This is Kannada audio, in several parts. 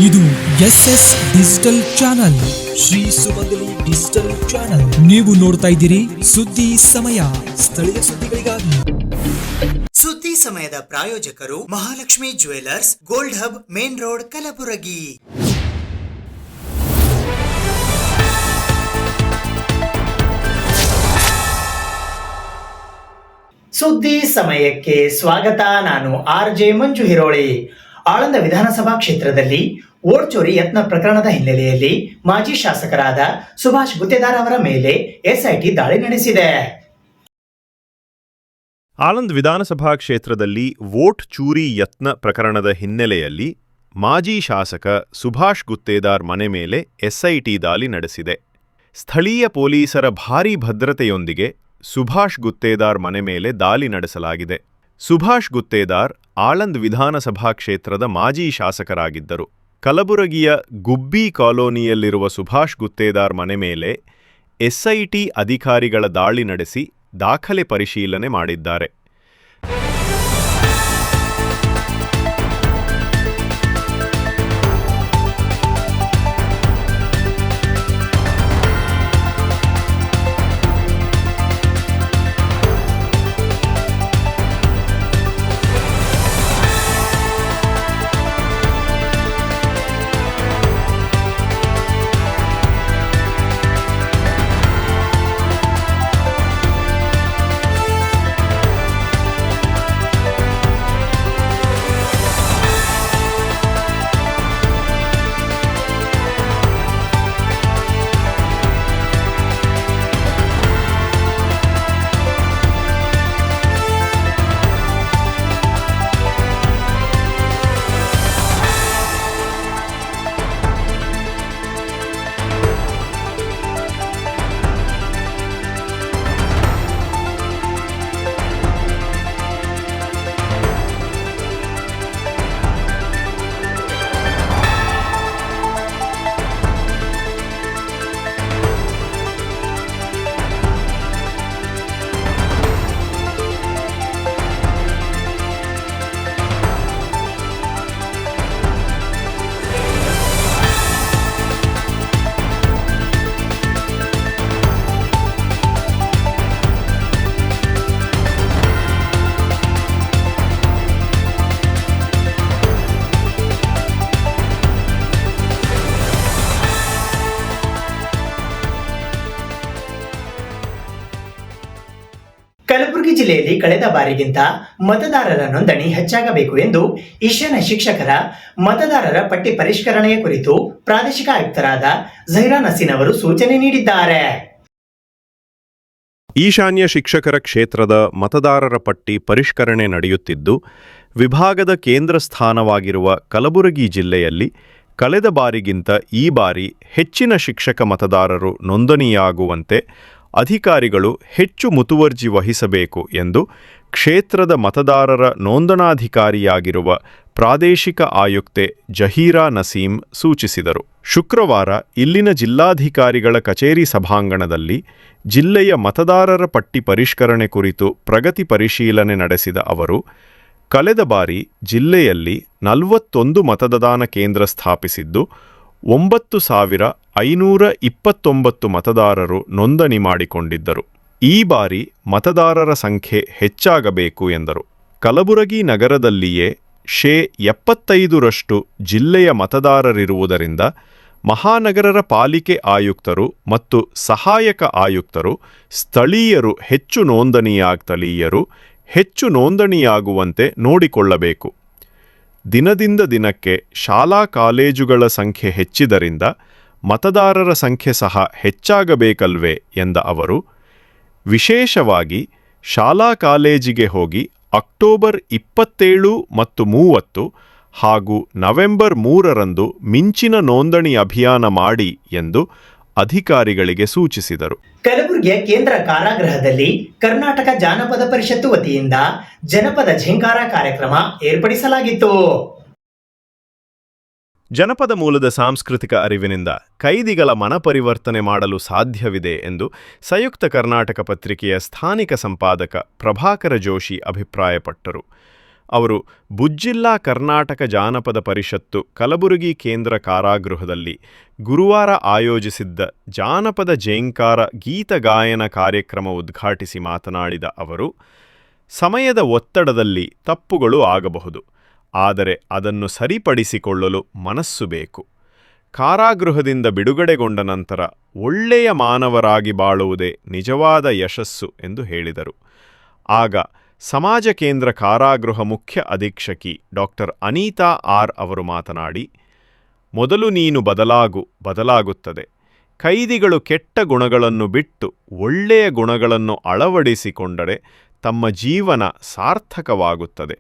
ಇದು SS ಡಿಜಿಟಲ್ ಚಾನಲ್, ಶ್ರೀ ಸುಮಂಗಲಿ ಡಿಜಿಟಲ್ ಚಾನಲ್. ನೀವು ನೋಡ್ತಾ ಇದ್ದೀರಿ ಸುದ್ದಿ ಸಮಯ, ಸ್ಥಳೀಯ ಸುದ್ದಿಗಳಿಗಾಗಿ. ಸುದ್ದಿ ಸಮಯದ ಪ್ರಾಯೋಜಕರು Mahalakshmi jewellers, gold hub, main road, Kalaburagi. ಸುದ್ದಿ ಸಮಯಕ್ಕೆ ಸ್ವಾಗತ. ನಾನು RJ ಮಂಜು ಹಿರೋಳಿ. ಆಳಂದ ವಿಧಾನಸಭಾ ಕ್ಷೇತ್ರದಲ್ಲಿ ವೋಟ್ ಚೋರಿ ಯತ್ನ ಪ್ರಕರಣದ ಹಿನ್ನೆಲೆಯಲ್ಲಿ ಮಾಜಿ ಶಾಸಕರಾದ ಸುಭಾಷ್ ಗುತ್ತೇದಾರ್ ಅವರ ಮೇಲೆ SIT ದಾಳಿ ನಡೆಸಿದೆ. ಆಳಂದ್ ವಿಧಾನಸಭಾ ಕ್ಷೇತ್ರದಲ್ಲಿ ವೋಟ್ ಚೂರಿ ಯತ್ನ ಪ್ರಕರಣದ ಹಿನ್ನೆಲೆಯಲ್ಲಿ ಮಾಜಿ ಶಾಸಕ ಸುಭಾಷ್ ಗುತ್ತೇದಾರ್ ಮನೆ ಮೇಲೆ SIT ದಾಳಿ ನಡೆಸಿದೆ. ಸ್ಥಳೀಯ ಪೊಲೀಸರ ಭಾರೀ ಭದ್ರತೆಯೊಂದಿಗೆ ಸುಭಾಷ್ ಗುತ್ತೇದಾರ್ ಮನೆ ಮೇಲೆ ದಾಳಿ ನಡೆಸಲಾಗಿದೆ. ಸುಭಾಷ್ ಗುತ್ತೇದಾರ್ ಆಳಂದ್ ವಿಧಾನಸಭಾ ಕ್ಷೇತ್ರದ ಮಾಜಿ ಶಾಸಕರಾಗಿದ್ದರು. ಕಲಬುರಗಿಯ ಗುಬ್ಬಿ ಕಾಲೋನಿಯಲ್ಲಿರುವ ಸುಭಾಷ್ ಗುತ್ತೇದಾರ್ ಮನೆ ಮೇಲೆ SIT ಅಧಿಕಾರಿಗಳ ದಾಳಿ ನಡೆಸಿ ದಾಖಲೆ ಪರಿಶೀಲನೆ ಮಾಡಿದ್ದಾರೆ. ಕಲಬುರಗಿ ಜಿಲ್ಲೆಯಲ್ಲಿ ಕಳೆದ ಬಾರಿಗಿಂತ ಮತದಾರರ ನೋಂದಣಿ ಹೆಚ್ಚಾಗಬೇಕು ಎಂದು ಈಶಾನ್ಯ ಶಿಕ್ಷಕರ ಮತದಾರರ ಪಟ್ಟಿ ಪರಿಷ್ಕರಣೆಯ ಕುರಿತು ಪ್ರಾದೇಶಿಕ ಆಯುಕ್ತರಾದ ಝಹೀರಾ ನಸೀನ್ ಅವರು ಸೂಚನೆ ನೀಡಿದ್ದಾರೆ. ಈಶಾನ್ಯ ಶಿಕ್ಷಕರ ಕ್ಷೇತ್ರದ ಮತದಾರರ ಪಟ್ಟಿ ಪರಿಷ್ಕರಣೆ ನಡೆಯುತ್ತಿದ್ದು, ವಿಭಾಗದ ಕೇಂದ್ರ ಸ್ಥಾನವಾಗಿರುವ ಕಲಬುರಗಿ ಜಿಲ್ಲೆಯಲ್ಲಿ ಕಳೆದ ಬಾರಿಗಿಂತ ಈ ಬಾರಿ ಹೆಚ್ಚಿನ ಶಿಕ್ಷಕ ಮತದಾರರು ನೋಂದಣಿಯಾಗುವಂತೆ ಅಧಿಕಾರಿಗಳು ಹೆಚ್ಚು ಮುತುವರ್ಜಿ ವಹಿಸಬೇಕು ಎಂದು ಕ್ಷೇತ್ರದ ಮತದಾರರ ನೋಂದಣಾಧಿಕಾರಿಯಾಗಿರುವ ಪ್ರಾದೇಶಿಕ ಆಯುಕ್ತೆ ಝಹೀರಾ ನಸೀಮ್ ಸೂಚಿಸಿದರು. ಶುಕ್ರವಾರ ಇಲ್ಲಿನ ಜಿಲ್ಲಾಧಿಕಾರಿಗಳ ಕಚೇರಿ ಸಭಾಂಗಣದಲ್ಲಿ ಜಿಲ್ಲೆಯ ಮತದಾರರ ಪಟ್ಟಿ ಪರಿಷ್ಕರಣೆ ಕುರಿತು ಪ್ರಗತಿ ಪರಿಶೀಲನೆ ನಡೆಸಿದ ಅವರು, ಕಳೆದ ಬಾರಿ ಜಿಲ್ಲೆಯಲ್ಲಿ 41 ಮತದಾನ ಕೇಂದ್ರ ಸ್ಥಾಪಿಸಿದ್ದು 9,529 ಮತದಾರರು ನೋಂದಣಿ ಮಾಡಿಕೊಂಡಿದ್ದರು. ಈ ಬಾರಿ ಮತದಾರರ ಸಂಖ್ಯೆ ಹೆಚ್ಚಾಗಬೇಕು ಎಂದರು. ಕಲಬುರಗಿ ನಗರದಲ್ಲಿಯೇ 75% ಜಿಲ್ಲೆಯ ಮತದಾರರಿರುವುದರಿಂದ ಮಹಾನಗರರ ಪಾಲಿಕೆ ಆಯುಕ್ತರು ಮತ್ತು ಸಹಾಯಕ ಆಯುಕ್ತರು ಸ್ಥಳೀಯರು ಹೆಚ್ಚು ನೋಂದಣಿಯಾಗುವಂತೆ ನೋಡಿಕೊಳ್ಳಬೇಕು. ದಿನದಿಂದ ದಿನಕ್ಕೆ ಶಾಲಾ ಕಾಲೇಜುಗಳ ಸಂಖ್ಯೆ ಹೆಚ್ಚಿದರಿಂದ ಮತದಾರರ ಸಂಖ್ಯೆ ಸಹ ಹೆಚ್ಚಾಗಬೇಕಲ್ವೇ ಎಂದ ಅವರು, ವಿಶೇಷವಾಗಿ ಶಾಲಾ ಕಾಲೇಜಿಗೆ ಹೋಗಿ ಅಕ್ಟೋಬರ್ 27 ಮತ್ತು 30 ಹಾಗೂ ನವೆಂಬರ್ 3ರಂದು ಮಿಂಚಿನ ನೋಂದಣಿ ಅಭಿಯಾನ ಮಾಡಿ ಎಂದು ಅಧಿಕಾರಿಗಳಿಗೆ ಸೂಚಿಸಿದರು. ಕಲಬುರಗಿಯ ಕೇಂದ್ರ ಕಾರಾಗೃಹದಲ್ಲಿ ಕರ್ನಾಟಕ ಜಾನಪದ ಪರಿಷತ್ತು ವತಿಯಿಂದ ಜನಪದ ಝೇಂಕಾರ ಕಾರ್ಯಕ್ರಮ ಏರ್ಪಡಿಸಲಾಗಿತ್ತು. ಜನಪದ ಮೂಲದ ಸಾಂಸ್ಕೃತಿಕ ಅರಿವಿನಿಂದ ಕೈದಿಗಳ ಮನಪರಿವರ್ತನೆ ಮಾಡಲು ಸಾಧ್ಯವಿದೆ ಎಂದು ಸಂಯುಕ್ತ ಕರ್ನಾಟಕ ಪತ್ರಿಕೆಯ ಸ್ಥಾನಿಕ ಸಂಪಾದಕ ಪ್ರಭಾಕರ ಜೋಶಿ ಅಭಿಪ್ರಾಯಪಟ್ಟರು. ಅವರು ಬುಜ್ಜಿಲ್ಲಾ ಕರ್ನಾಟಕ ಜಾನಪದ ಪರಿಷತ್ತು ಕಲಬುರಗಿ ಕೇಂದ್ರ ಕಾರಾಗೃಹದಲ್ಲಿ ಗುರುವಾರ ಆಯೋಜಿಸಿದ್ದ ಜಾನಪದ ಜೇಂಕಾರ ಗೀತಗಾಯನ ಕಾರ್ಯಕ್ರಮ ಉದ್ಘಾಟಿಸಿ ಮಾತನಾಡಿದ ಅವರು, ಸಮಯದ ಒತ್ತಡದಲ್ಲಿ ತಪ್ಪುಗಳು ಆಗಬಹುದು, ಆದರೆ ಅದನ್ನು ಸರಿಪಡಿಸಿಕೊಳ್ಳಲು ಮನಸ್ಸು ಬೇಕು. ಕಾರಾಗೃಹದಿಂದ ಬಿಡುಗಡೆಗೊಂಡ ನಂತರ ಒಳ್ಳೆಯ ಮಾನವರಾಗಿ ಬಾಳುವುದೇ ನಿಜವಾದ ಯಶಸ್ಸು ಎಂದು ಹೇಳಿದರು. ಆಗ ಸಮಾಜ ಕೇಂದ್ರ ಕಾರಾಗೃಹ ಮುಖ್ಯ ಅಧೀಕ್ಷಕಿ ಡಾಕ್ಟರ್ ಅನೀತಾ ಆರ್ ಅವರು ಮಾತನಾಡಿ, ಮೊದಲು ನೀನು ಬದಲಾಗುತ್ತದೆ. ಕೈದಿಗಳು ಕೆಟ್ಟ ಗುಣಗಳನ್ನು ಬಿಟ್ಟು ಒಳ್ಳೆಯ ಗುಣಗಳನ್ನು ಅಳವಡಿಸಿಕೊಂಡರೆ ತಮ್ಮ ಜೀವನ ಸಾರ್ಥಕವಾಗುತ್ತದೆ.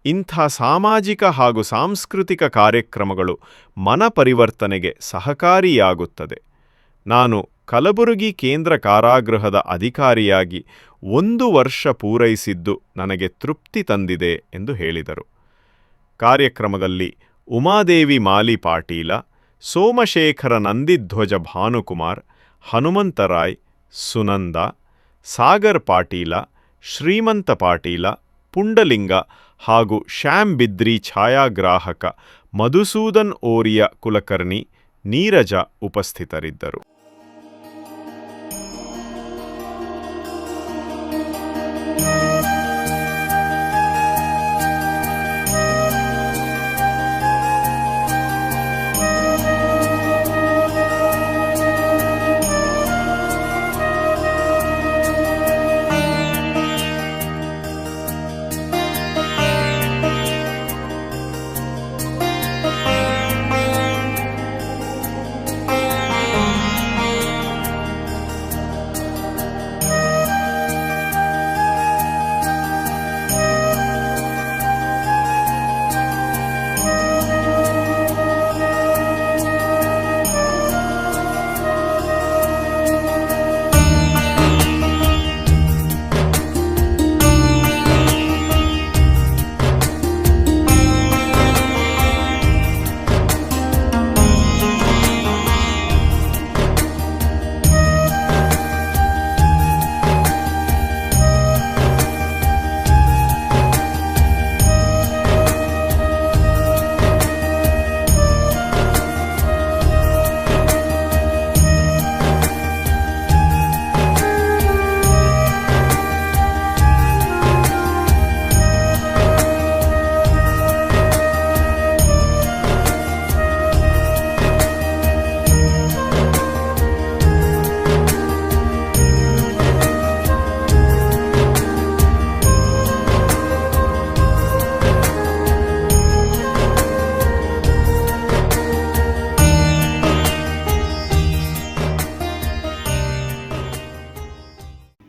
ಇಂಥ ಸಾಮಾಜಿಕ ಹಾಗೂ ಸಾಂಸ್ಕೃತಿಕ ಕಾರ್ಯಕ್ರಮಗಳು ಮನಪರಿವರ್ತನೆಗೆ ಸಹಕಾರಿಯಾಗುತ್ತದೆ. ನಾನು ಕಲಬುರಗಿ ಕೇಂದ್ರ ಕಾರಾಗೃಹದ ಅಧಿಕಾರಿಯಾಗಿ 1 ವರ್ಷ ಪೂರೈಸಿದ್ದು ನನಗೆ ತೃಪ್ತಿ ತಂದಿದೆ ಎಂದು ಹೇಳಿದರು. ಕಾರ್ಯಕ್ರಮದಲ್ಲಿ ಉಮಾದೇವಿ ಮಾಲಿ ಪಾಟೀಲ, ಸೋಮಶೇಖರ ನಂದಿಧ್ವಜ ಭಾನುಕುಮಾರ್, ಹನುಮಂತರಾಯ್, ಸುನಂದ, ಸಾಗರ್ ಪಾಟೀಲ, ಶ್ರೀಮಂತ ಪಾಟೀಲ, ಪುಂಡಲಿಂಗ ಹಾಗೂ ಶ್ಯಾಮ್ ಬಿದ್ರಿ ಛಾಯಾಗ್ರಾಹಕ ಮಧುಸೂದನ್ ಓರಿಯ ಕುಲಕರ್ಣಿ, ನೀರಜ ಉಪಸ್ಥಿತರಿದ್ದರು.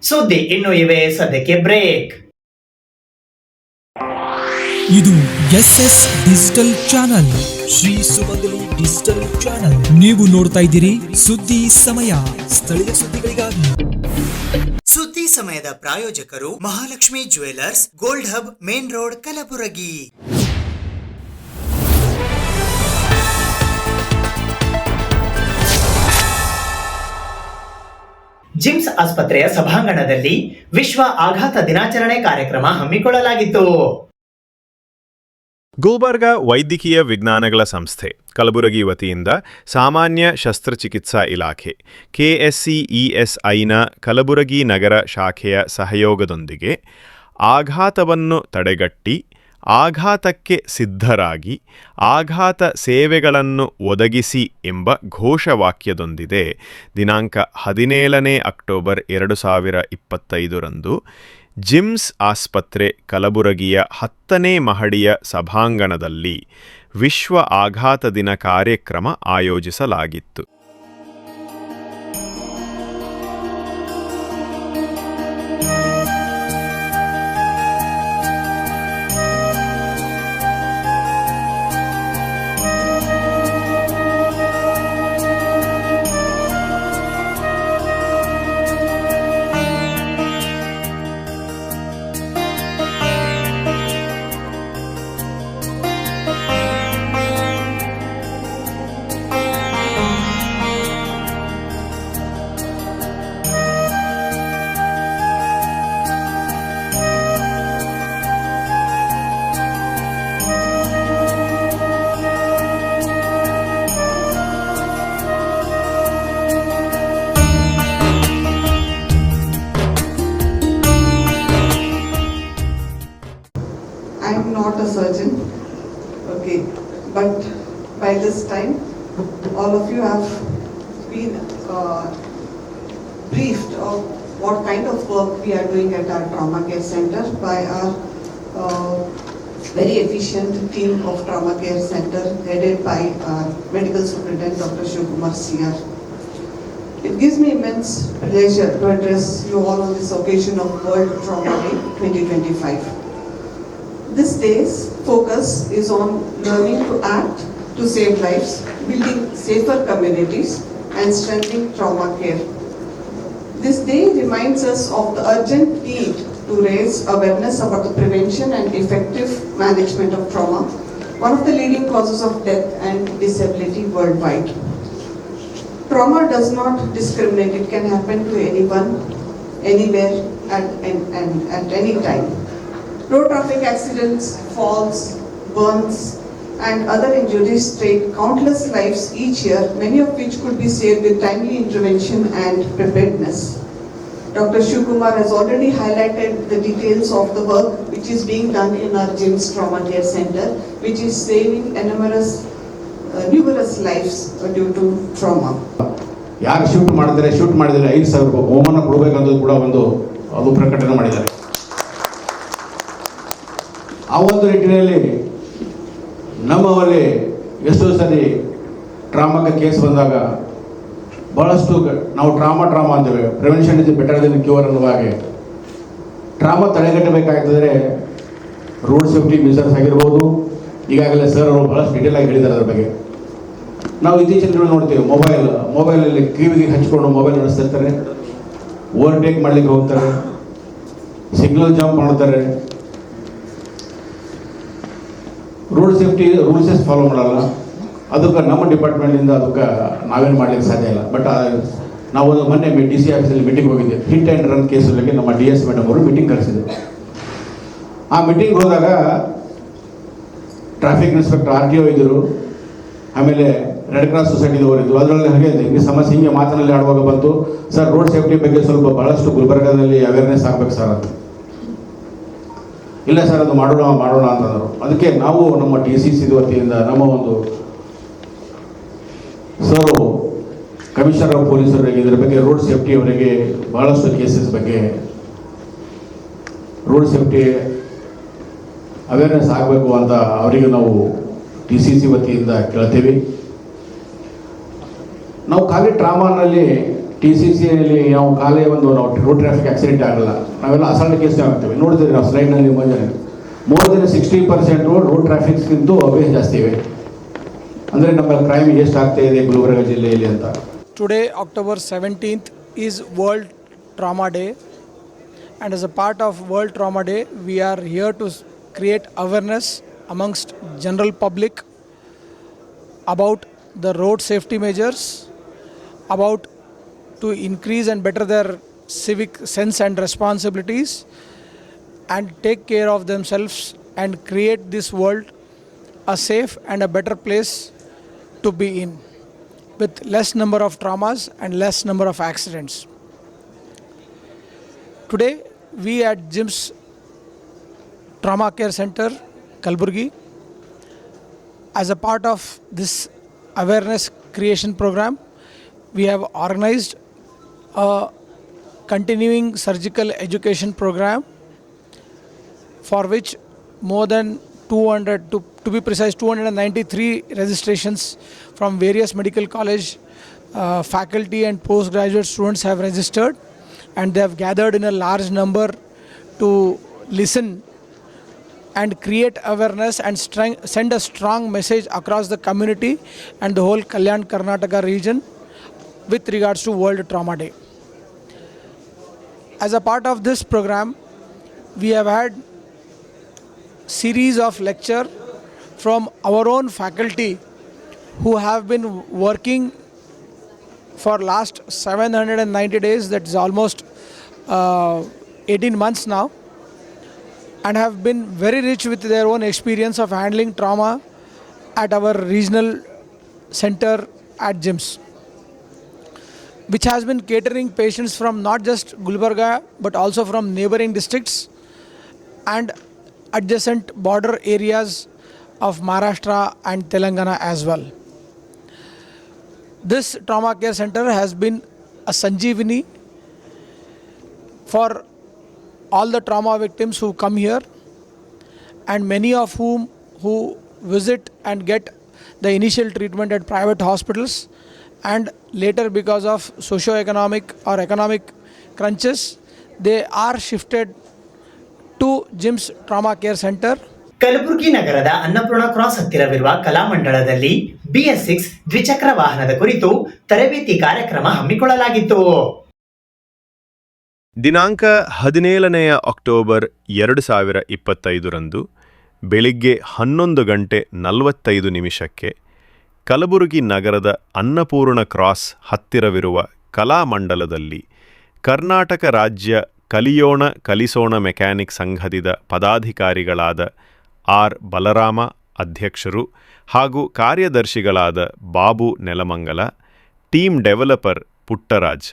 ಸುದ್ದಿ ಇನ್ನು ಇವೆ, ಸದ್ಯಕ್ಕೆ ಬ್ರೇಕ್. ಇದು SS ಡಿಜಿಟಲ್ ಚಾನಲ್, ಶ್ರೀ ಸುಮಂಗಲಿ ಡಿಜಿಟಲ್ ಚಾನಲ್. ನೀವು ನೋಡ್ತಾ ಇದ್ದೀರಿ ಸುದ್ದಿ ಸಮಯ, ಸ್ಥಳೀಯ ಸುದ್ದಿಗಳಿಗಾಗಿ. ಸುದ್ದಿ ಸಮಯದ ಪ್ರಾಯೋಜಕರು Mahalakshmi jewellers, gold hub, main road, Kalaburagi. GIMS ಆಸ್ಪತ್ರೆಯ ಸಭಾಂಗಣದಲ್ಲಿ ವಿಶ್ವ ಆಘಾತ ದಿನಾಚರಣೆ ಕಾರ್ಯಕ್ರಮ ಹಮ್ಮಿಕೊಳ್ಳಲಾಗಿತ್ತು. ಗುಲ್ಬರ್ಗ ವೈದ್ಯಕೀಯ ವಿಜ್ಞಾನಗಳ ಸಂಸ್ಥೆ ಕಲಬುರಗಿ ವತಿಯಿಂದ ಸಾಮಾನ್ಯ ಶಸ್ತ್ರಚಿಕಿತ್ಸಾ ಇಲಾಖೆ KSCESIನ ಕಲಬುರಗಿ ನಗರ ಶಾಖೆಯ ಸಹಯೋಗದೊಂದಿಗೆ ಆಘಾತವನ್ನು ತಡೆಗಟ್ಟಿ ಆಘಾತಕ್ಕೆ ಸಿದ್ಧರಾಗಿ ಆಘಾತ ಸೇವೆಗಳನ್ನು ಒದಗಿಸಿ ಎಂಬ ಘೋಷವಾಕ್ಯದೊಂದಿಗೆ ದಿನಾಂಕ 17 ಅಕ್ಟೋಬರ್ 2025ರಂದು ಜಿಮ್ಸ್ ಆಸ್ಪತ್ರೆ ಕಲಬುರಗಿಯ 10ನೇ ಮಹಡಿಯ ಸಭಾಂಗಣದಲ್ಲಿ ವಿಶ್ವ ಆಘಾತ ದಿನ ಕಾರ್ಯಕ್ರಮ ಆಯೋಜಿಸಲಾಗಿತ್ತು. but by this time, all of you have been briefed of what kind of work we are doing at our trauma care center by our very efficient team of trauma care center headed by our medical superintendent Dr. Shivkumar CR. It gives me immense pleasure to address you all on this occasion of World Trauma Day 2025. This day's focus is on learning to act to save lives, building safer communities, and strengthening trauma care. This day reminds us of the urgent need to raise awareness about the prevention and effective management of trauma, one of the leading causes of death and disability worldwide. Trauma does not discriminate. It can happen to anyone, anywhere, at any time. Road traffic accidents, falls, burns, and other injuries take countless lives each year, many of which could be saved with timely intervention and preparedness. Dr. Shivkumar has already highlighted the details of the work which is being done in our GIMS Trauma Care Center, which is saving numerous lives due to trauma. ಯಾರು ಶೂಟ್ ಮಾಡಿದರೆ 5,000 ರೂಪಾಯಿ ಬಹುಮಾನ ಕೊಡಬೇಕಂತ ಕೂಡ ಅದು ಪ್ರಕಟಣೆ ಮಾಡಿದ್ದಾರೆ. ಆ ಒಂದು ನಿಟ್ಟಿನಲ್ಲಿ ನಮ್ಮಲ್ಲಿ ಎಷ್ಟೋ ಸರಿ ಟ್ರಾಮಾಕ್ಕೆ ಕೇಸ್ ಬಂದಾಗ ಬಹಳಷ್ಟು ನಾವು ಟ್ರಾಮಾ ಅಂತೇವೆ, prevention is better than cure ಅನ್ನುವ ಹಾಗೆ ಟ್ರಾಮಾ ತಡೆಗಟ್ಟಬೇಕಾಗ್ತದೆ ರೋಡ್ ಸೇಫ್ಟಿ ಮೆಷರ್ಸ್ ಆಗಿರ್ಬೋದು. ಈಗಾಗಲೇ ಸರ್ ಅವರು ಬಹಳಷ್ಟು ಡೀಟೇಲ್ ಆಗಿ ಹೇಳಿದ್ದಾರೆ ಅದರ ಬಗ್ಗೆ. ನಾವು ಇತ್ತೀಚಿನ ದಿನ ನೋಡ್ತೀವಿ ಮೊಬೈಲಲ್ಲಿ ಕಿವಿಗೆ ಹಚ್ಕೊಂಡು ಮೊಬೈಲ್ ನಡೆಸ್ತಿರ್ತಾರೆ, ಓವರ್ಟೇಕ್ ಮಾಡಲಿಕ್ಕೆ ಹೋಗ್ತಾರೆ, ಸಿಗ್ನಲ್ ಜಂಪ್ ಮಾಡ್ತಾರೆ, ರೋಡ್ ಸೇಫ್ಟಿ ರೂಲ್ಸಸ್ ಫಾಲೋ ಮಾಡಲ್ಲ. ಅದಕ್ಕೆ ನಮ್ಮ ಡಿಪಾರ್ಟ್ಮೆಂಟಿಂದ ಅದಕ್ಕೆ ನಾವೇನು ಮಾಡಲಿಕ್ಕೆ ಸಾಧ್ಯ ಇಲ್ಲ. ಬಟ್ ನಾವು ಮೊನ್ನೆ DC ಆಫೀಸಲ್ಲಿ ಮೀಟಿಂಗ್ ಹೋಗಿದ್ದೆ. ಹಿಟ್ ಆ್ಯಂಡ್ ರನ್ ಕೇಸಲ್ಲಿ ನಮ್ಮ DS ಮೇಡಮ್ ಅವರು ಮೀಟಿಂಗ್ ಕರೆಸಿದ್ರು. ಆ ಮೀಟಿಂಗ್ ಹೋದಾಗ ಟ್ರಾಫಿಕ್ ಇನ್ಸ್ಪೆಕ್ಟರ್ RTO ಇದ್ದರು, ಆಮೇಲೆ ರೆಡ್ ಕ್ರಾಸ್ ಸೊಸೈಟಿದವರು ಇದ್ದರು. ಅದರಲ್ಲಿ ಹಾಗೆ ಹಿಂಗೆ ಸಮಸ್ಯೆ ಹಿಂಗೆ ಮಾತಿನಲ್ಲಿ ಆಡುವಾಗ ಬಂತು, ಸರ್ ರೋಡ್ ಸೇಫ್ಟಿ ಬಗ್ಗೆ ಸ್ವಲ್ಪ ಭಾಳಷ್ಟು ಗುಲ್ಬರ್ಗಾದಲ್ಲಿ ಅವೇರ್ನೆಸ್ ಆಗಬೇಕು ಸರ್ ಅಂತ. ಇಲ್ಲ ಸರ್ ಅದು ಮಾಡೋಣ ಅಂತಂದರು. ಅದಕ್ಕೆ ನಾವು ನಮ್ಮ TCC ವತಿಯಿಂದ ನಮ್ಮ ಒಂದು ಸರ್ ಕಮಿಷನರ್ ಆಫ್ ಪೊಲೀಸರಿಗೆ ಇದರ ಬಗ್ಗೆ ರೋಡ್ ಸೇಫ್ಟಿ ಅವರಿಗೆ ಭಾಳಷ್ಟು ಕೇಸಸ್ ಬಗ್ಗೆ ರೋಡ್ ಸೇಫ್ಟಿ ಅವೇರ್ನೆಸ್ ಆಗಬೇಕು ಅಂತ ಅವರಿಗೆ ನಾವು TCC ವತಿಯಿಂದ ಕೇಳ್ತೀವಿ. ನಾವು ಖಾಲಿ ಟ್ರಾಮಾನಲ್ಲಿ TCCಯಲ್ಲಿ ನಾವು ಖಾಲಿ ನಾವು ರೋಡ್ ಟ್ರಾಫಿಕ್ ಆಕ್ಸಿಡೆಂಟ್ ಆಗಲ್ಲ, ನಾವೆಲ್ಲ ಅಸಾಲ್ಟ್ ಕೇಸ್ ಆಗ್ತೇವೆ. ನೋಡ್ತೀವಿ ನಾವು ಸ್ಲೈಡ್ನಲ್ಲಿ ಮೋರ್ ದೆನ್ 60% ರೋಡ್ ಟ್ರಾಫಿಕ್ಸ್ಗಿಂತೂ ಅವೇ ಜಾಸ್ತಿ ಇವೆ. ಅಂದರೆ ನಮ್ಮ ಕ್ರೈಮ್ ಎಷ್ಟಾಗ್ತಾ ಇದೆ ಗುಲ್ಬರ್ಗ ಜಿಲ್ಲೆಯಲ್ಲಿ ಅಂತ. Today, October 17th, is World Trauma Day, and as a part of World Trauma Day, we are here to create awareness amongst general public about the road safety measures, about to increase and better their civic sense and responsibilities, and take care of themselves and create this world a safe and a better place to be in, with less number of traumas and less number of accidents. Today, we at GIMS Trauma Care Center, Kalburgi, as a part of this awareness creation program, we have organized a continuing surgical education program for which more than 200, to be precise, 293 registrations from various medical college faculty and postgraduate students have registered, and they have gathered in a large number to listen and create awareness and send a strong message across the community and the whole Kalyan Karnataka region with regards to World Trauma Day. As a part of this program, we have had series of lecture from our own faculty who have been working for last 790 days, that is almost 18 months now, and have been very rich with their own experience of handling trauma at our regional center at GIMS, which has been catering patients from not just Gulbarga but also from neighboring districts and adjacent border areas of Maharashtra and Telangana as well. This trauma care center has been a Sanjeevani for all the trauma victims who come here, and many of whom who visit and get the initial treatment at private hospitals, and later because of socio-economic or economic crunches, they are shifted to JIMS Trauma Care Center. Kalaburagi ನಗರದ ಅನ್ನಪೂರ್ಣ ಕ್ರಾಸ್ ಹತ್ತಿರವಿರುವ ಕಲಾಮಂಡಲದಲ್ಲಿ BS6 ದ್ವಿಚಕ್ರ ವಾಹನದ ಕುರಿತು ತರಬೇತಿ ಕಾರ್ಯಕ್ರಮ ಹಮ್ಮಿಕೊಳ್ಳಲಾಗಿತ್ತು. ದಿನಾಂಕ 17 ಅಕ್ಟೋಬರ್ 2025 ಬೆಳಿಗ್ಗೆ 11:45 ಕಲಬುರಗಿ ನಗರದ ಅನ್ನಪೂರ್ಣ ಕ್ರಾಸ್ ಹತ್ತಿರವಿರುವ ಕಲಾಮಂಡಲದಲ್ಲಿ ಕರ್ನಾಟಕ ರಾಜ್ಯ ಕಲಿಯೋಣ ಕಲಿಸೋಣ ಮೆಕ್ಯಾನಿಕ್ ಸಂಘದ ಪದಾಧಿಕಾರಿಗಳಾದ ಆರ್ ಬಲರಾಮ ಅಧ್ಯಕ್ಷರು ಹಾಗೂ ಕಾರ್ಯದರ್ಶಿಗಳಾದ Babu Nelamangala, team developer Puttaraj,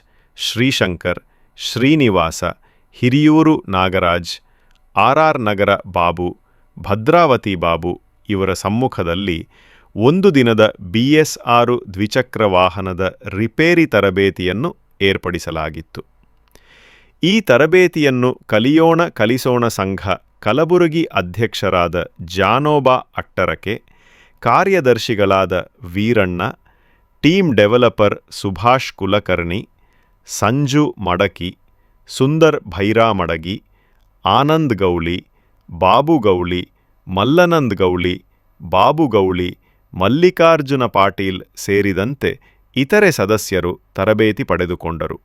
Srishankar, Srinivasa, Hiriyur Nagaraj, RR ನಗರ ಬಾಬು, ಭದ್ರಾವತಿ ಬಾಬು ಇವರ ಸಮ್ಮುಖದಲ್ಲಿ ಒಂದು ದಿನದ BS6 ದ್ವಿಚಕ್ರ ವಾಹನದ ರಿಪೇರಿ ತರಬೇತಿಯನ್ನು ಏರ್ಪಡಿಸಲಾಗಿತ್ತು. ಈ ತರಬೇತಿಯನ್ನು ಕಲಿಯೋಣ ಕಲಿಸೋಣ ಸಂಘ ಕಲಬುರಗಿ ಅಧ್ಯಕ್ಷರಾದ ಜಾನೋಬಾ ಅಟ್ಟರಕೆ, ಕಾರ್ಯದರ್ಶಿಗಳಾದ ವೀರಣ್ಣ, ಟೀಮ್ ಡೆವಲಪರ್ ಸುಭಾಷ್ ಕುಲಕರ್ಣಿ, ಸಂಜು ಮಡಕಿ, ಸುಂದರ್ ಭೈರಾಮಡಗಿ, ಆನಂದ್ ಗೌಳಿ, ಬಾಬು ಗೌಳಿ, ಮಲ್ಲನಂದ್ ಗೌಳಿ, ಬಾಬು ಗೌಳಿ, ಮಲ್ಲಿಕಾರ್ಜುನ ಪಾಟೀಲ್ ಸೇರಿದಂತೆ ಇತರೆ ಸದಸ್ಯರು ತರಬೇತಿ ಪಡೆದುಕೊಂಡರು.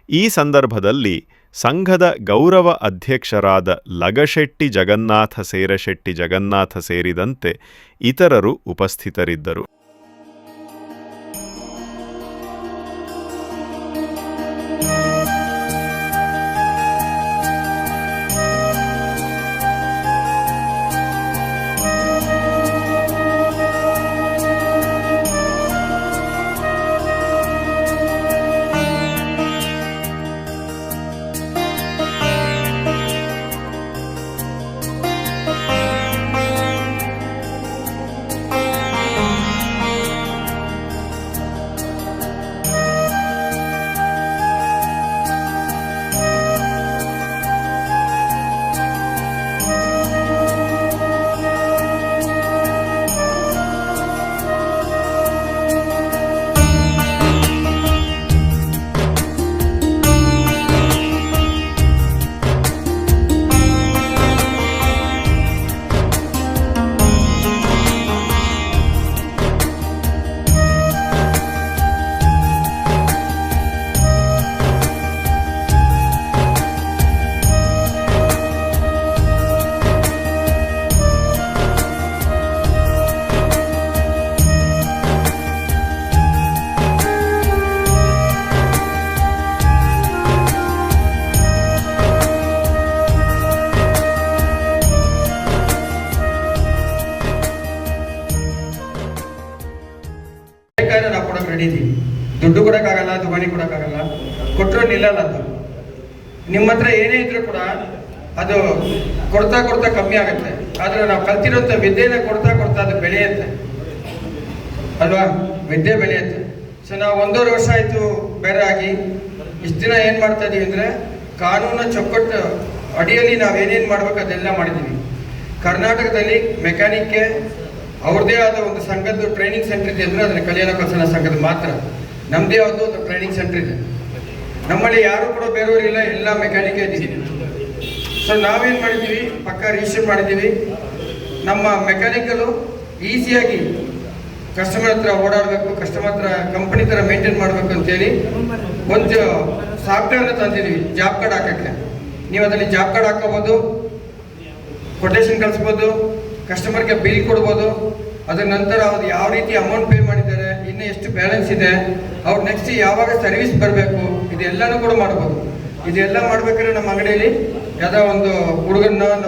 ಈ ಸಂದರ್ಭದಲ್ಲಿ ಸಂಘದ ಗೌರವ ಅಧ್ಯಕ್ಷರಾದ ಲಗಶೆಟ್ಟಿ ಜಗನ್ನಾಥ ಸೇರಶೆಟ್ಟಿ ಜಗನ್ನಾಥ ಸೇರಿದಂತೆ ಇತರರು ಉಪಸ್ಥಿತರಿದ್ದರು. ನಾವು ಕೊಡೋಕೆ ರೆಡಿ ಇದ್ದೀವಿ. ದುಡ್ಡು ಕೊಡೋಕ್ಕಾಗಲ್ಲ, ದುಬಾರಿ ಕೊಡೋಕ್ಕಾಗಲ್ಲ, ಕೊಟ್ಟರು ನಿಲ್ಲಲ್ಲ. ಅದು ನಿಮ್ಮ ಹತ್ರ ಏನೇ ಇದ್ರೂ ಕೂಡ ಅದು ಕೊಡ್ತಾ ಕೊಡ್ತಾ ಕಮ್ಮಿ ಆಗುತ್ತೆ. ಆದರೆ ನಾವು ಕಲ್ತಿರೋಂಥ ವಿದ್ಯೆನ ಕೊಡ್ತಾ ಕೊಡ್ತಾ ಅದು ಬೆಳೆಯುತ್ತೆ ಅಲ್ವಾ, ವಿದ್ಯೆ ಬೆಳೆಯುತ್ತೆ. ಸೊ ನಾವು 1.5 ವರ್ಷ ಆಯಿತು ಬೇರೆ ಆಗಿ. ಇಷ್ಟು ದಿನ ಏನು ಮಾಡ್ತಾ ಇದೀವಿ ಅಂದರೆ, ಕಾನೂನು ಚೌಕಟ್ಟು ಅಡಿಯಲ್ಲಿ ನಾವೇನೇನು ಮಾಡ್ಬೇಕು ಅದೆಲ್ಲ ಮಾಡಿದ್ದೀವಿ. ಕರ್ನಾಟಕದಲ್ಲಿ ಮೆಕ್ಯಾನಿಕ್ಗೆ ಅವ್ರದ್ದೇ ಆದ ಒಂದು ಸಂಘದ ಟ್ರೈನಿಂಗ್ ಸೆಂಟರ್ ಇದೆ ಅಂದರೆ ಅದನ್ನು ಕಲಿಯೋಣ ಕಲಿಸೋಣ ಸಂಘದ ಮಾತ್ರ. ನಮ್ಮದೇ ಆದ ಒಂದು ಟ್ರೈನಿಂಗ್ ಸೆಂಟರ್ ಇದೆ. ನಮ್ಮಲ್ಲಿ ಯಾರು ಕೂಡ ಬೇರೆಯವರಿಲ್ಲ, ಎಲ್ಲ ಮೆಕ್ಯಾನಿಕ್ ಇದ್ದೀವಿ. ಸೊ ನಾವೇನು ಮಾಡಿದ್ದೀವಿ, ಪಕ್ಕ ರಿಜಿಸ್ಟರ್ ಮಾಡಿದ್ದೀವಿ. ನಮ್ಮ ಮೆಕ್ಯಾನಿಕಲು ಈಸಿಯಾಗಿ ಕಸ್ಟಮರ್ ಹತ್ರ ಓಡಾಡಬೇಕು, ಕಸ್ಟಮರ್ ಹತ್ರ ಕಂಪನಿ ಥರ ಮೇಂಟೈನ್ ಮಾಡಬೇಕು ಅಂತೇಳಿ ಒಂದು ಸಾಫ್ಟ್ವೇರ್ನ ತಂದಿದ್ದೀವಿ ಜಾಬ್ ಕಾರ್ಡ್ ಹಾಕೋಕ್ಕೆ. ನೀವು ಅದರಲ್ಲಿ ಜಾಬ್ ಕಾರ್ಡ್ ಹಾಕೋಬೋದು, ಕೊಟೇಶನ್ ಕಳಿಸ್ಬೋದು, ಕಸ್ಟಮರ್ಗೆ ಬಿಲ್ ಕೊಡ್ಬೋದು. ಅದರ ನಂತರ ಅವ್ರು ಯಾವ ರೀತಿ ಅಮೌಂಟ್ ಪೇ ಮಾಡಿದ್ದಾರೆ, ಇನ್ನು ಎಷ್ಟು ಬ್ಯಾಲೆನ್ಸ್ ಇದೆ, ಅವ್ರು ನೆಕ್ಸ್ಟ್ ಯಾವಾಗ ಸರ್ವಿಸ್ ಬರಬೇಕು, ಇದೆಲ್ಲನೂ ಕೂಡ ಮಾಡ್ಬೋದು. ಇದೆಲ್ಲ ಮಾಡ್ಬೇಕಾದ್ರೆ ನಮ್ಮ ಅಂಗಡಿಯಲ್ಲಿ ಯಾವುದೋ ಒಂದು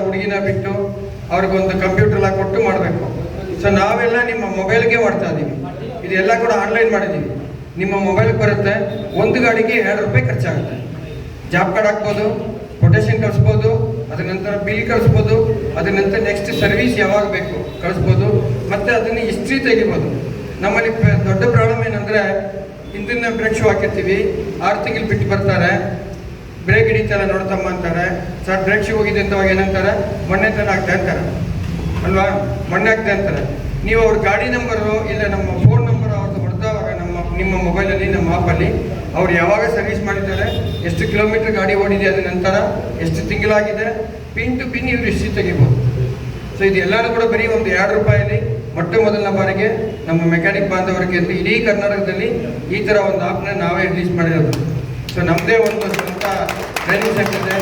ಹುಡುಗಿನ ಬಿಟ್ಟು ಅವ್ರಿಗೊಂದು ಕಂಪ್ಯೂಟರ್ ಎಲ್ಲ ಕೊಟ್ಟು ಮಾಡಬೇಕು. ಸೊ ನಾವೆಲ್ಲ ನಿಮ್ಮ ಮೊಬೈಲ್ಗೆ ಮಾಡ್ತಾ ಇದ್ದೀವಿ. ಇದೆಲ್ಲ ಕೂಡ ಆನ್ಲೈನ್ ಮಾಡಿದ್ದೀವಿ. ನಿಮ್ಮ ಮೊಬೈಲ್ಗೆ ಬರುತ್ತೆ. ಒಂದು ಗಾಡಿಗೆ 2 ರೂಪಾಯಿ ಖರ್ಚಾಗುತ್ತೆ. ಜಾಬ್ ಕಾರ್ಡ್ ಹಾಕ್ಬೋದು, ಕೊಟೇಶನ್ ಕಳಿಸ್ಬೋದು, ಅದ್ರ ನಂತರ ಬಿಲ್ ಕಳಿಸ್ಬೋದು, ಅದ್ರ ನಂತರ ನೆಕ್ಸ್ಟ್ ಸರ್ವಿಸ್ ಯಾವಾಗ ಬೇಕು ಕಳಿಸ್ಬೋದು, ಮತ್ತು ಅದನ್ನು ಹಿಸ್ಟ್ರಿ ತೆಗಿಬೋದು. ನಮ್ಮಲ್ಲಿ ದೊಡ್ಡ ಪ್ರಾಬ್ಲಮ್ ಏನಂದರೆ ಹಿಂದಿನ ಬ್ರೇಕ್ ಶೂ ಹಾಕಿರ್ತೀವಿ, 6 ತಿಂಗಳು ಬಿಟ್ಟು ಬರ್ತಾರೆ, ಬ್ರೇಕ್ ಹಿಡಿತಾರೆ ನೋಡ್ತಮ್ಮ ಅಂತಾರೆ, ಸರ್ ಬ್ರೇಕ್ ಶೂ ಹೋಗಿದೆ ಅಂತ ಏನಂತಾರೆ, ಮೊನ್ನೆ ತನ ಆಗ್ತಾ ಅಂತಾರೆ ಅಲ್ವಾ, ಮೊನ್ನೆ ಆಗ್ತಾ ಅಂತಾರೆ. ನೀವು ಅವ್ರ ಗಾಡಿ ನಂಬರು ಇಲ್ಲ ನಮ್ಮ ಫೋನ್ ನಂಬರ್ ಅವ್ರದ್ದು ಹೊಡೆದವಾಗ ನಿಮ್ಮ ಮೊಬೈಲಲ್ಲಿ ನಮ್ಮ ಆ್ಯಪಲ್ಲಿ ಅವ್ರು ಯಾವಾಗ ಸರ್ವಿಸ್ ಮಾಡಿದ್ದಾರೆ, ಎಷ್ಟು ಕಿಲೋಮೀಟರ್ ಗಾಡಿ ಓಡಿದೆ, ಅದ ನಂತರ ಎಷ್ಟು ತಿಂಗಳಾಗಿದೆ, ಪಿನ್ ಟು ಪಿನ್ ಇವರು ಹಿಸ್ಟ್ರಿ ತೆಗಿಬೋದು. ಸೊ ಇದು ಎಲ್ಲರೂ ಕೂಡ ಬರೀ ಒಂದು ₹2 ಮೊಟ್ಟ ಮೊದಲನ ಬಾರಿಗೆ ನಮ್ಮ ಮೆಕ್ಯಾನಿಕ್ ಬಾಂಧವರಿಗೆ ಅಂತ ಇಡೀ ಕರ್ನಾಟಕದಲ್ಲಿ ಈ ಥರ ಒಂದು ಆ್ಯಪ್ನ ನಾವೇ ರಿಲೀಸ್ ಮಾಡಿರೋದು. ಸೊ ನಮ್ಮದೇ ಒಂದು ಸ್ವಂತ ಟ್ರೈನಿಂಗ್ ಸೆಂಟರ್ ಇದೆ.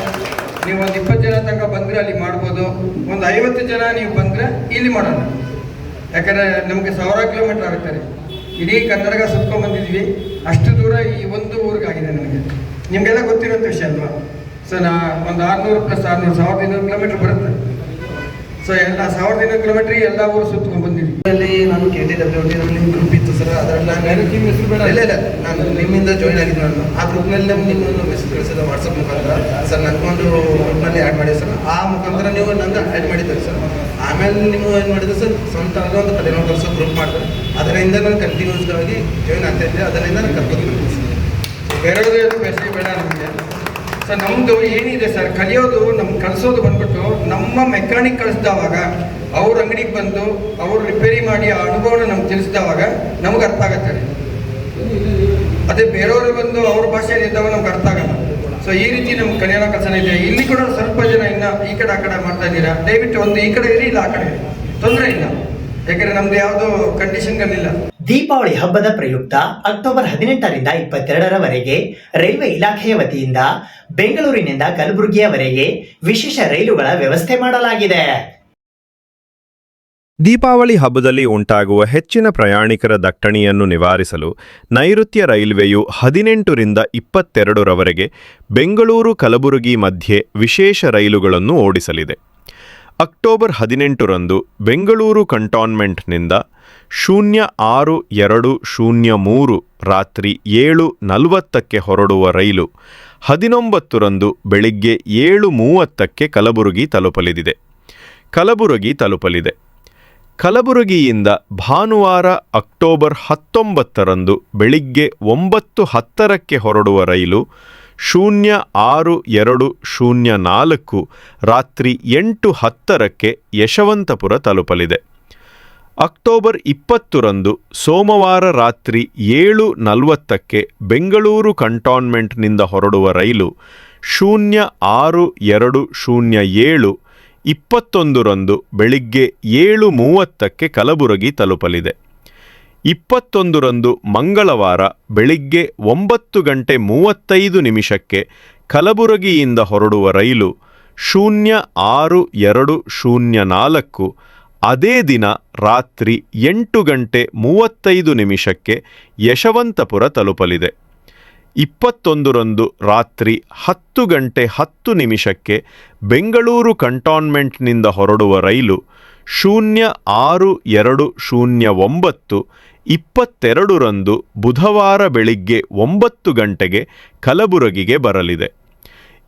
ನೀವು ಒಂದು 20 ಜನ ತನಕ ಬಂದರೆ ಅಲ್ಲಿ ಮಾಡ್ಬೋದು, ಒಂದು 50 ಜನ ನೀವು ಬಂದರೆ ಇಲ್ಲಿ ಮಾಡೋಣ. ಯಾಕಂದರೆ ನಮಗೆ 1000 ಕಿಲೋಮೀಟರ್ ಆಗುತ್ತೆ ರೀ, ಇಡೀ ಕರ್ನಾಟಕ ಸುತ್ಕೊಂಡು ಬಂದಿದ್ವಿ, ಅಷ್ಟು ದೂರ ಈ ಒಂದು ಊರಿಗಾಗಿದೆ ನನಗೆ. ನಿಮಗೆಲ್ಲ ಗೊತ್ತಿರೋಂಥ ವಿಷಯ ಅಲ್ವಾ. ಸೊ ಒಂದು 600 + 600 1200 ಕಿಲೋಮೀಟರ್ ಬರುತ್ತೆ. ಸೊ ಎಲ್ಲ 1200 ಕಿಲೋಮೀಟರ್ ಎಲ್ಲ ಊರು ಸುತ್ಕೊಂಡು ಬಂದಿದ್ವಿ. ಅಲ್ಲಿ ನಾನು KTWನಲ್ಲಿ ಗ್ರೂಪ್ ಇತ್ತು ಸರ್, ಅದರಲ್ಲಿ ಇಲ್ಲ ನಾನು ನಿಮ್ಮಿಂದ ಜಾಯ್ನ್ ಆಗಿದ್ದು. ನಾನು ಆ ಗ್ರೂಪ್ನಲ್ಲಿ ನಿಮ್ಮನ್ನು ಮೆಸೇಜ್ ಕಳಿಸಿದ ವಾಟ್ಸಪ್ ಮುಖಾಂತರ ಸರ್, ನನಗೊಂದು ಗ್ರೂಪ್ನಲ್ಲಿ ಆ್ಯಡ್ ಮಾಡಿ ಸರ್. ಆ ಮುಖಾಂತರ ನೀವು ನಂಗೆ ಆ್ಯಡ್ ಮಾಡಿದ್ದಾರೆ ಸರ್. ಆಮೇಲೆ ನೀವು ಏನು ಮಾಡಿದ್ರೆ ಸರ್, ಸ್ವಂತ ಒಂದು ಕಲಿನೋ ಕೆಲಸ ಗ್ರೂಪ್ ಮಾಡ್ತಾರೆ, ಅದರಿಂದ ನಾನು ಕಂಟಿನ್ಯೂಸ್ ಆಗಿ ಜಾಯ್ನ್ ಆಗ್ತಾ ಇದ್ದೆ, ಅದರಿಂದ ನಾನು ಕರ್ಕೊಂಡು ಬಂದಿದ್ದೆ ಸರ್. ಬೇರೆಯವ್ರದ್ದು ಮೆಸೇಜ್ ಬೇಡ ನಮಗೆ. ಸೊ ನಮ್ಮದು ಏನಿದೆ ಸರ್, ಕಲಿಯೋದು ನಮ್ಗೆ ಕಳಿಸೋದು ಬಂದ್ಬಿಟ್ಟು ನಮ್ಮ ಮೆಕ್ಯಾನಿಕ್ ಕಳಿಸ್ದವಾಗ ಅವ್ರ ಅಂಗಡಿಗೆ ಬಂದು ಅವ್ರು ರಿಪೇರಿ ಮಾಡಿ ಆ ಅನುಭವನ ನಮ್ಗೆ ತಿಳಿಸಿದವಾಗ ನಮ್ಗೆ ಅರ್ಥ ಆಗತ್ತೆ. ಅದೇ ಬೇರೆಯವರು ಬಂದು ಅವ್ರ ಭಾಷೆಯಲ್ಲಿ ಇದ್ದಾಗ ನಮ್ಗೆ ಅರ್ಥ ಆಗಲ್ಲ. ಸೊ ಈ ರೀತಿ ನಮ್ಗೆ ಕಲಿಯೋ ಕೆಲಸ ಇದೆ. ಇಲ್ಲಿ ಕೂಡ ಸ್ವಲ್ಪ ಜನ ಇನ್ನು ಈ ಕಡೆ ಆ ಕಡೆ ಮಾಡ್ತಾ ಇದ್ದೀರಾ, ದಯವಿಟ್ಟು ಒಂದು ಈ ಕಡೆ ಇರಿ, ಇಲ್ಲ ಆ ಕಡೆ ಇರಿ, ತೊಂದರೆ ಇಲ್ಲ. ಯಾಕಂದ್ರೆ ನಮ್ದು ಯಾವುದೋ ಕಂಡೀಷನ್ಗಳಿಲ್ಲ. ದೀಪಾವಳಿ ಹಬ್ಬದ ಪ್ರಯುಕ್ತ ಅಕ್ಟೋಬರ್ 18ರಿಂದ 22ರವರೆಗೆ ರೈಲ್ವೆ ಇಲಾಖೆಯ ವತಿಯಿಂದ ಬೆಂಗಳೂರಿನಿಂದ ಕಲಬುರಗಿಯವರೆಗೆ ವಿಶೇಷ ರೈಲುಗಳ ವ್ಯವಸ್ಥೆ ಮಾಡಲಾಗಿದೆ. ದೀಪಾವಳಿ ಹಬ್ಬದಲ್ಲಿ ಉಂಟಾಗುವ ಹೆಚ್ಚಿನ ಪ್ರಯಾಣಿಕರ ದಟ್ಟಣೆಯನ್ನು ನಿವಾರಿಸಲು ನೈಋತ್ಯ ರೈಲ್ವೆಯು 18ರಿಂದ 22ರವರೆಗೆ ಬೆಂಗಳೂರು ಕಲಬುರಗಿ ಮಧ್ಯೆ ವಿಶೇಷ ರೈಲುಗಳನ್ನು ಓಡಿಸಲಿದೆ. ಅಕ್ಟೋಬರ್ 18ರಂದು ಬೆಂಗಳೂರು ಕಂಟೋನ್ಮೆಂಟ್ನಿಂದ 06:0203 ರಾತ್ರಿ 7:40ಕ್ಕೆ ಹೊರಡುವ ರೈಲು 19ರಂದು ಬೆಳಿಗ್ಗೆ 7:30ಕ್ಕೆ ಕಲಬುರಗಿ ತಲುಪಲಿದೆ. ಕಲಬುರಗಿಯಿಂದ ಭಾನುವಾರ ಅಕ್ಟೋಬರ್ 19ರಂದು ಬೆಳಿಗ್ಗೆ 9:10ಕ್ಕೆ ಹೊರಡುವ ರೈಲು 06:0204 ರಾತ್ರಿ 8:10ಕ್ಕೆ ಯಶವಂತಪುರ ತಲುಪಲಿದೆ. ಅಕ್ಟೋಬರ್ 20ರಂದು ಸೋಮವಾರ ರಾತ್ರಿ 7:40ಕ್ಕೆ ಬೆಂಗಳೂರು ಕಂಟೋನ್ಮೆಂಟ್ನಿಂದ ಹೊರಡುವ ರೈಲು 06:0207 21ರಂದು ಬೆಳಿಗ್ಗೆ 7:30ಕ್ಕೆ ಕಲಬುರಗಿ ತಲುಪಲಿದೆ. 21ರಂದು ಮಂಗಳವಾರ ಬೆಳಿಗ್ಗೆ 9:35 ಕಲಬುರಗಿಯಿಂದ ಹೊರಡುವ ರೈಲು 06:0204 ಅದೇ ದಿನ ರಾತ್ರಿ 8:35 ಯಶವಂತಪುರ ತಲುಪಲಿದೆ. 21ರಂದು ರಾತ್ರಿ 10:10 ಬೆಂಗಳೂರು ಕಂಟೋನ್ಮೆಂಟ್ನಿಂದ ಹೊರಡುವ ರೈಲು 06:0209 22ರಂದು ಬುಧವಾರ ಬೆಳಿಗ್ಗೆ 9 ಕಲಬುರಗಿಗೆ ಬರಲಿದೆ.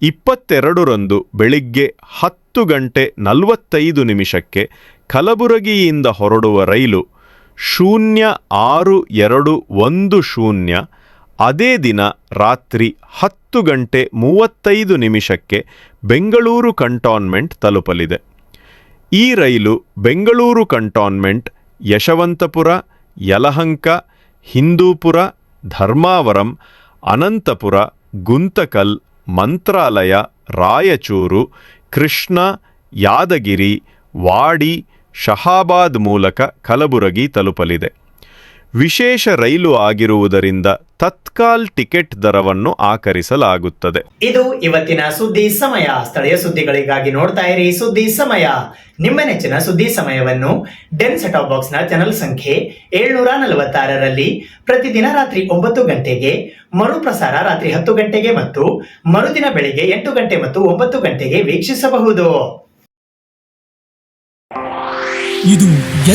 22ರಂದು ಬೆಳಿಗ್ಗೆ 10:45 ಕಲಬುರಗಿಯಿಂದ ಹೊರಡುವ ರೈಲು 06:0210 ಅದೇ ದಿನ ರಾತ್ರಿ 10:35 ಬೆಂಗಳೂರು ಕಂಟೋನ್ಮೆಂಟ್ ತಲುಪಲಿದೆ. ಈ ರೈಲು ಬೆಂಗಳೂರು ಕಂಟೋನ್ಮೆಂಟ್, ಯಶವಂತಪುರ, ಯಲಹಂಕ, ಹಿಂದೂಪುರ, ಧರ್ಮಾವರಂ, ಅನಂತಪುರ, ಗುಂತಕಲ್, ಮಂತ್ರಾಲಯ, ರಾಯಚೂರು, ಕೃಷ್ಣ, ಯಾದಗಿರಿ, ವಾಡಿ, ಶಹಾಬಾದ್ ಮೂಲಕ ಕಲಬುರಗಿ ತಲುಪಲಿದೆ. ವಿಶೇಷ ರೈಲು ಆಗಿರುವುದರಿಂದ ತತ್ಕಾಲ್ ಟಿಕೆಟ್ ದರವನ್ನು ಆಕರಿಸಲಾಗುತ್ತದೆ. ಇದು ಇವತ್ತಿನ ಸುದ್ದಿ ಸಮಯ. ಸ್ಥಳೀಯ ಸುದ್ದಿಗಳಿಗಾಗಿ ನೋಡ್ತಾ ಇರಿ ಸುದ್ದಿ ಸಮಯ. ನಿಮ್ಮ ನೆಚ್ಚಿನ ಸುದ್ದಿ ಸಮಯವನ್ನು ಡೆನ್ ಸೆಟಾಪ್ ಬಾಕ್ಸ್ ನ ಚಾನೆಲ್ ಸಂಖ್ಯೆ 746ರಲ್ಲಿ ಪ್ರತಿದಿನ ರಾತ್ರಿ 9 ಗಂಟೆಗೆ, ಮರುಪ್ರಸಾರ ರಾತ್ರಿ 10 ಗಂಟೆಗೆ ಮತ್ತು ಮರುದಿನ ಬೆಳಿಗ್ಗೆ 8 ಗಂಟೆ ಮತ್ತು 9 ಗಂಟೆಗೆ ವೀಕ್ಷಿಸಬಹುದು. ಇದು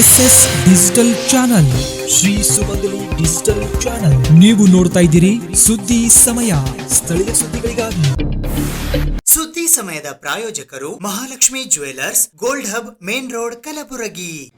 SS ಡಿಜಿಟಲ್ ಚಾನಲ್, ಶ್ರೀ ಸುಮಂಗಲಿ ಡಿಜಿಟಲ್ ಚಾನಲ್. ನೀವು ನೋಡ್ತಾ ಇದ್ದೀರಿ ಸುದ್ದಿ ಸಮಯ, ಸ್ಥಳೀಯ ಸುದ್ದಿಗಳಿಗಾಗಿ. ಸುದ್ದಿ ಸಮಯದ ಪ್ರಾಯೋಜಕರು Mahalakshmi jewellers, gold hub, main road, Kalaburagi.